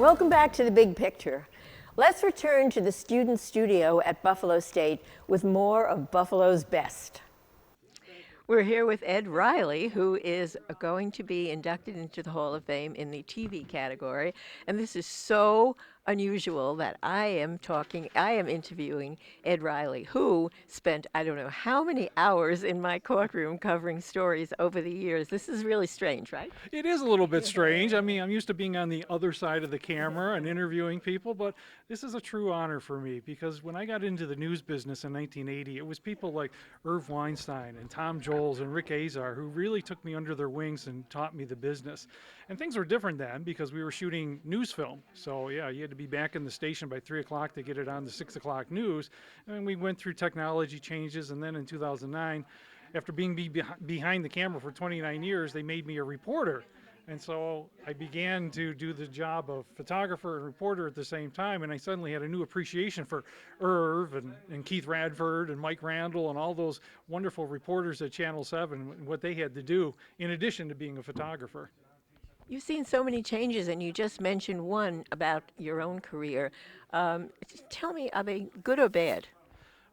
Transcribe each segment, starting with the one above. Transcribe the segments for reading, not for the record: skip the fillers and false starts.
Welcome back to The Big Picture. Let's return to the student studio at Buffalo State with more of Buffalo's best. We're here with Ed Riley, who is going to be inducted into the Hall of Fame in the TV category. And this is so unusual that I am interviewing Ed Riley, who spent I don't know how many hours in my courtroom covering stories over the years. This is really strange, right? It is a little bit strange. I mean, I'm used to being on the other side of the camera and interviewing people, but this is a true honor for me because when I got into the news business in 1980, it was people like Irv Weinstein and Tom Joles and Rick Azar who really took me under their wings and taught me the business. And things were different then because we were shooting news film. So yeah, you had to be back in the station by 3 o'clock to get it on the 6 o'clock news. And we went through technology changes, and then in 2009, after being behind the camera for 29 years, they made me a reporter. And so I began to do the job of photographer and reporter at the same time, and I suddenly had a new appreciation for Irv and Keith Radford and Mike Randall and all those wonderful reporters at Channel 7 and what they had to do in addition to being a photographer. You've seen so many changes, and you just mentioned one about your own career. Tell me, are they good or bad?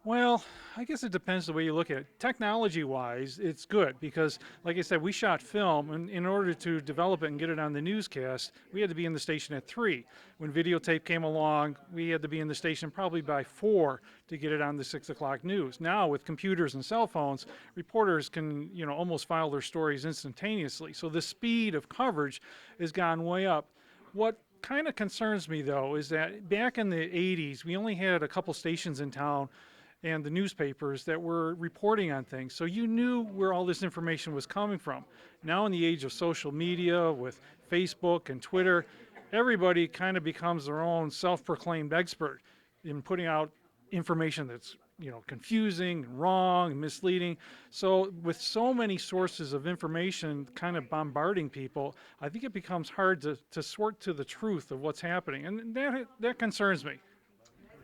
Well, I guess it depends the way you look at it. Technology-wise, it's good because, like I said, we shot film, and in order to develop it and get it on the newscast, we had to be in the station at 3. When videotape came along, we had to be in the station probably by 4 to get it on the 6 o'clock news. Now, with computers and cell phones, reporters can, almost file their stories instantaneously. So the speed of coverage has gone way up. What kind of concerns me, though, is that back in the 80s, we only had a couple stations in town and the newspapers that were reporting on things. So you knew where all this information was coming from. Now in the age of social media with Facebook and Twitter, everybody kind of becomes their own self-proclaimed expert in putting out information that's confusing, wrong, and misleading. So with so many sources of information kind of bombarding people, I think it becomes hard to sort to the truth of what's happening. And that concerns me.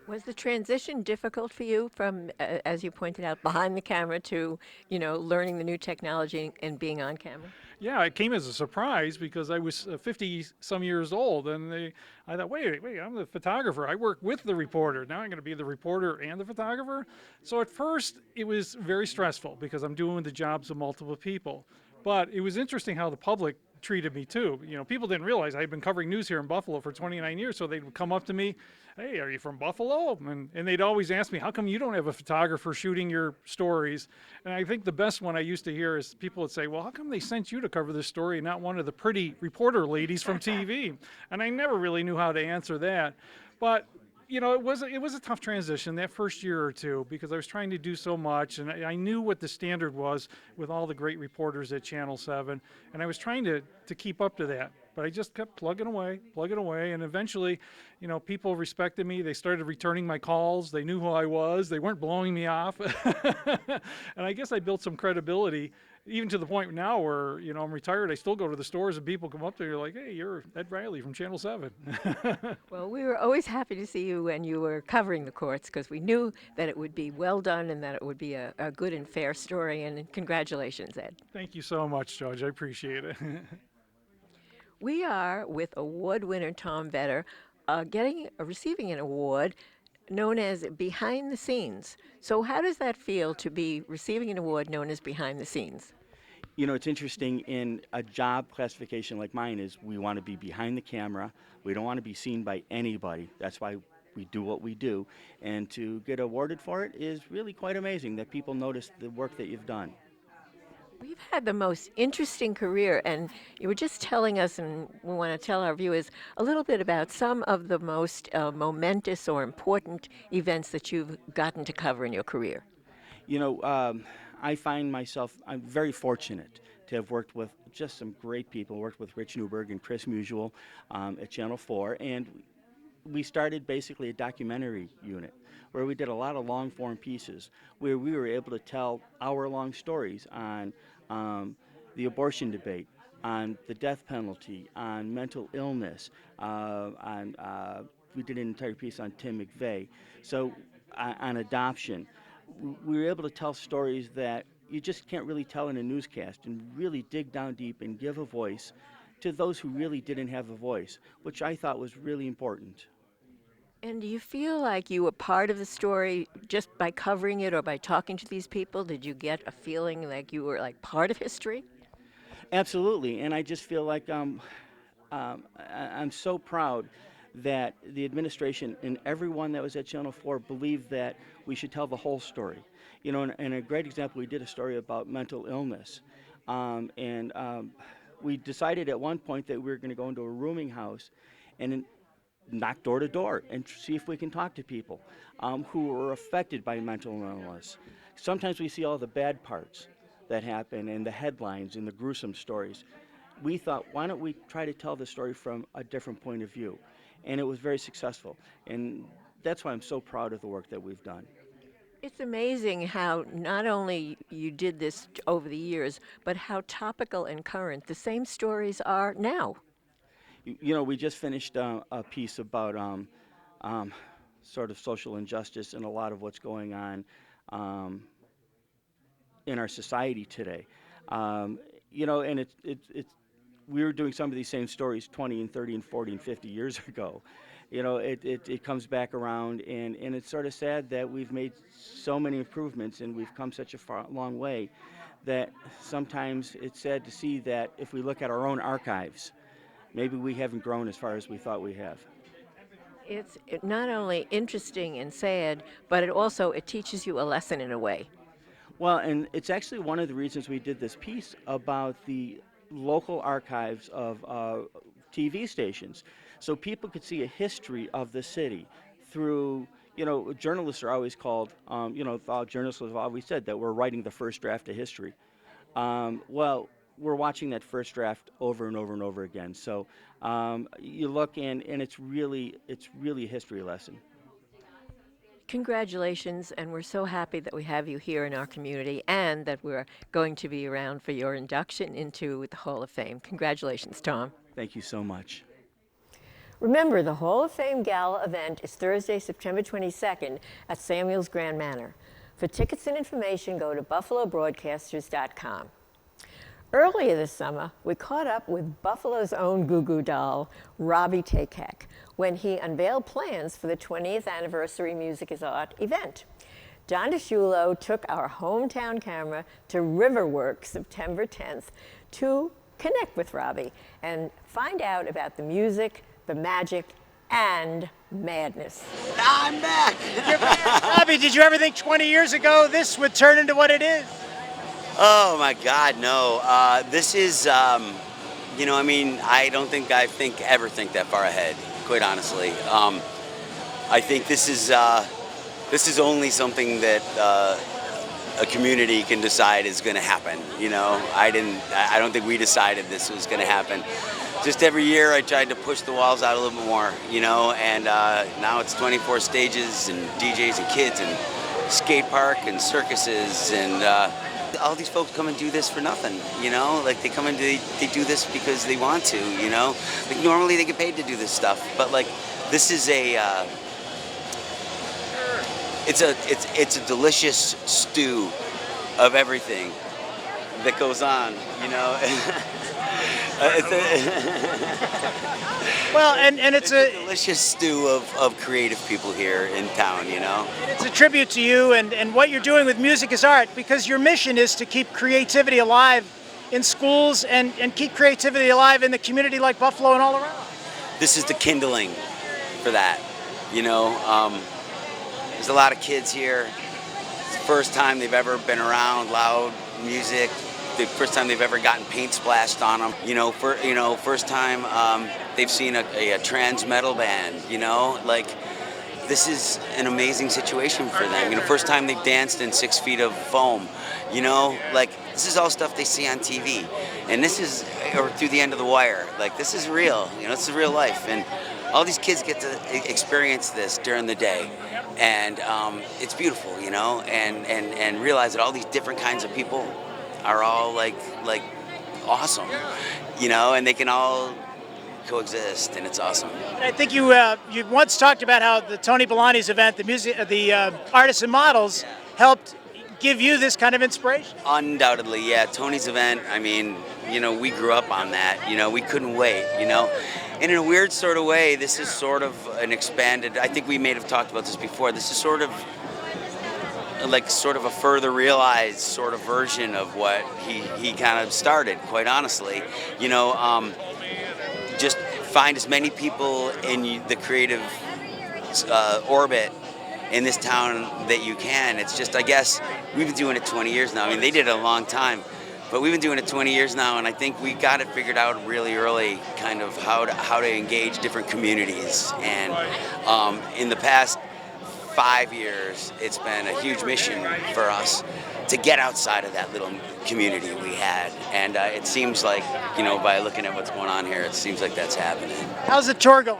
Was the transition difficult for you from, as you pointed out, behind the camera to, learning the new technology and being on camera? Yeah, it came as a surprise because I was 50 some years old, and I thought, wait, I'm the photographer. I work with the reporter. Now I'm going to be the reporter and the photographer. So at first it was very stressful because I'm doing the jobs of multiple people. But it was interesting how the public treated me too. People didn't realize I'd been covering news here in Buffalo for 29 years, so they'd come up to me, hey, are you from Buffalo? And they'd always ask me, how come you don't have a photographer shooting your stories? And I think the best one I used to hear is people would say, well, how come they sent you to cover this story and not one of the pretty reporter ladies from TV? And I never really knew how to answer that. But it was a tough transition that first year or two because I was trying to do so much, and I knew what the standard was with all the great reporters at Channel 7, and I was trying to keep up to that. But I just kept plugging away, and eventually, people respected me. They started returning my calls. They knew who I was. They weren't blowing me off. And I guess I built some credibility, even to the point now where, I'm retired. I still go to the stores and people come up to me like, hey, you're Ed Riley from Channel 7. Well, we were always happy to see you when you were covering the courts because we knew that it would be well done and that it would be a good and fair story. And congratulations, Ed. Thank you so much, Judge. I appreciate it. We are with award winner Tom Vetter, receiving an award known as Behind the Scenes. So how does that feel to be receiving an award known as Behind the Scenes? It's interesting in a job classification like mine is we want to be behind the camera. We don't want to be seen by anybody. That's why we do what we do. And to get awarded for it is really quite amazing that people notice the work that you've done. We've had the most interesting career, and you were just telling us, and we want to tell our viewers a little bit about some of the most momentous or important events that you've gotten to cover in your career. I find myself, I'm very fortunate to have worked with just some great people. Worked with Rich Newberg and Chris Musial at Channel 4, and we started basically a documentary unit where we did a lot of long-form pieces where we were able to tell hour-long stories on the abortion debate, on the death penalty, on mental illness, we did an entire piece on Tim McVeigh, so on adoption. We were able to tell stories that you just can't really tell in a newscast and really dig down deep and give a voice to those who really didn't have a voice, which I thought was really important. And do you feel like you were part of the story just by covering it or by talking to these people? Did you get a feeling like you were like part of history? Absolutely, and I just feel like I'm so proud that the administration and everyone that was at Channel 4 believed that we should tell the whole story. You know, and a great example, we did a story about mental illness. And we decided at one point that we were going to go into a rooming house and knock door to door and see if we can talk to people who were affected by mental illness. Sometimes we see all the bad parts that happen and the headlines and the gruesome stories. We thought, why don't we try to tell the story from a different point of view? And it was very successful. And that's why I'm so proud of the work that we've done. It's amazing how not only you did this over the years, but how topical and current the same stories are now. You know, we just finished a piece about sort of social injustice and a lot of what's going on in our society today. You know, and we were doing some of these same stories 20 and 30 and 40 and 50 years ago. You know, it comes back around, and it's sort of sad that we've made so many improvements and we've come such a long way that sometimes it's sad to see that if we look at our own archives, maybe we haven't grown as far as we thought we have. It's not only interesting and sad, but it teaches you a lesson in a way. Well, and it's actually one of the reasons we did this piece about the local archives of TV stations, so people could see a history of the city through, you know, journalists are always called, you know, journalists have always said that we're writing the first draft of history. Well, we're watching that first draft over and over and over again. So you look and it's really a history lesson. Congratulations, and we're so happy that we have you here in our community and that we're going to be around for your induction into the Hall of Fame. Congratulations, Tom. Thank you so much. Remember, the Hall of Fame Gala event is Thursday, September 22nd at Samuel's Grand Manor. For tickets and information, go to buffalobroadcasters.com. Earlier this summer, we caught up with Buffalo's own Goo Goo doll, Robby Takac, when he unveiled plans for the 20th anniversary Music is Art event. Don DeSciullo took our hometown camera to Riverworks September 10th to connect with Robby and find out about the music, the magic, and madness. I'm back. You're back. Robby, did you ever think 20 years ago this would turn into what it is? Oh my God, no. This is, you know, I mean, I don't think ever think that far ahead, quite honestly. I think this is only something that a community can decide is going to happen. You know, I don't think we decided this was going to happen. Just every year I tried to push the walls out a little bit more, you know, and now it's 24 stages and DJs and kids and skate park and circuses and all these folks come and do this for nothing, you know, like they come and they do this because they want to, you know, like normally they get paid to do this stuff, but like this is it's a delicious stew of everything that goes on, you know. Well, and it's a delicious stew of creative people here in town, you know. And it's a tribute to you and what you're doing with Music is Art, because your mission is to keep creativity alive in schools and keep creativity alive in the community like Buffalo and all around. This is the kindling for that, you know. There's a lot of kids here. It's the first time they've ever been around loud music. The first time they've ever gotten paint splashed on them. You know, first time they've seen a trans metal band. You know, like this is an amazing situation for them. You know, first time they've danced in 6 feet of foam. You know, like this is all stuff they see on TV, and this is or through the end of the wire. Like this is real. You know, this is real life, and all these kids get to experience this during the day, and it's beautiful. You know, and realize that all these different kinds of people are all like awesome, you know, and they can all coexist, and it's awesome. I think you once talked about how the Tony Bellani's event, the Artists and Models, helped give you this kind of inspiration? Undoubtedly, yeah. Tony's event, I mean, you know, we grew up on that. You know, we couldn't wait, you know. And in a weird sort of way, this is sort of an expanded, I think we may have talked about this before, this is sort of like sort of a further realized sort of version of what he kind of started, quite honestly. You know, just find as many people in the creative orbit in this town that you can. It's just, I guess, we've been doing it 20 years now. I mean, they did it a long time, but we've been doing it 20 years now, and I think we got it figured out really early, kind of how to engage different communities. And in the past 5 years, it's been a huge mission for us to get outside of that little community we had. And it seems like, you know, by looking at what's going on here, it seems like that's happening. How's the tour going?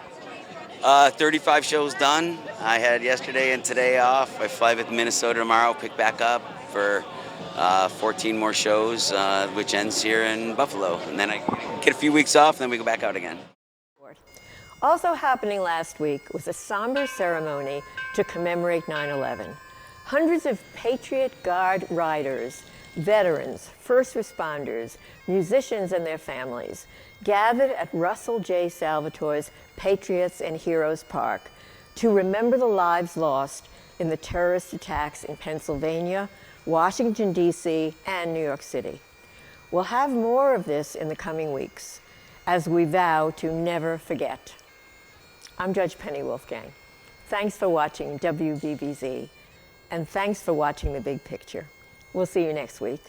35 shows done. I had yesterday and today off. I fly to Minnesota tomorrow, pick back up for 14 more shows, which ends here in Buffalo. And then I get a few weeks off, and then we go back out again. Also happening last week was a somber ceremony to commemorate 9/11. Hundreds of Patriot Guard riders, veterans, first responders, musicians and their families gathered at Russell J. Salvatore's Patriots and Heroes Park to remember the lives lost in the terrorist attacks in Pennsylvania, Washington, D.C., and New York City. We'll have more of this in the coming weeks as we vow to never forget. I'm Judge Penny Wolfgang. Thanks for watching WBBZ, and thanks for watching The Big Picture. We'll see you next week.